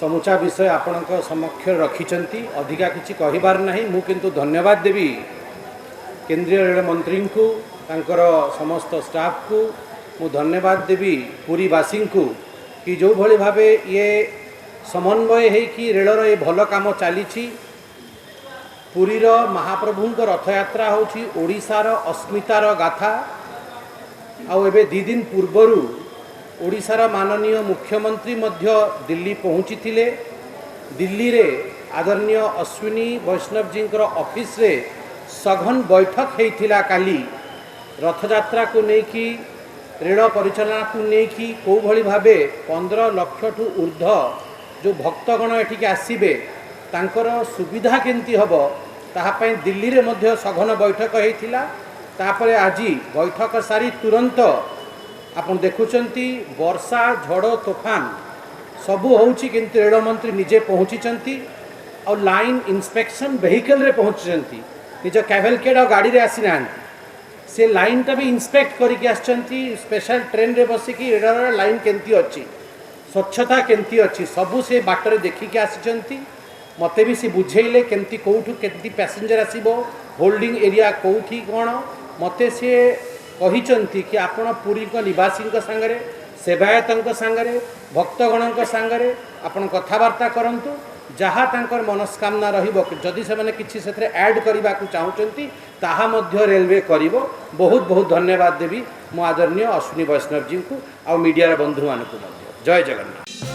समूचा विषय आपणक समक्ष रखिंट अधिका किसी कहबार ना मुझे धन्यवाद देवी केंद्रीय रेल मंत्री को तांकर समस्त स्टाफ को मु धन्यवाद देवी पुरीवासी को कि जो भली भावे ये समन्वय है कि रेलर ये भल काम चली पुरीर महाप्रभुंक रथयात्रा होची ओडिशार अस्मितार गाथा आउ एबे 2 दिन पूर्वरु ओडिशार माननीय मुख्यमंत्री मध्य दिल्ली पहुँची थिले। दिल्ली रे आदरणीय अश्विनी वैष्णव जी ऑफिस रे सघन बैठक होइथिला काली रथयात्रा को लेकिन रेल परिचालना को लेकिन कौ भली भावे 15 लाख ठू ऊर्ध जो भक्तगण एठिक आसबे तांकर सुविधा केंती हब ताहापई दिल्ली रे मध्य सघन बैठक होइथिला। तापरे आज बैठक सारी तुरंत आपन देखुचंती वर्षा झड़ तोफान सबू होउची किंतु रेल मंत्री निजे पहुँची और लाइन इंस्पेक्शन वेहिकल रे पहुँची निज कैवेलकेड और गाड़ी रे आसी ना से लाइन टा भी इंस्पेक्ट करके आछंती स्पेशल ट्रेन रे बसिकी रेलर लाइन केंती अच्छी स्वच्छता केंती अच्छी सबू से बाटर देखिकी आसी मते भी सी बुझेइले केंती कोठू केंती पैसेंजर आसीबो होल्डिंग एरिया कोठी कोण मते से कहिचंती कि आपण पुरी को निवासी सांगरे सेवायतों सांगरे भक्तगणों सांगरे आपण कथबार्ता करंतु जहाँ तांकर मनस्कामना रहिबो जदि से माने किछि सेथरे ऐड करबा को चाहुचंती ताहा मध्य रेलवे करिवो। बहुत बहुत धन्यवाद देवी मो आदरणीय अश्विनी वैष्णव जी को आ मीडिया बंधु मानकु। जय जगन्नाथ।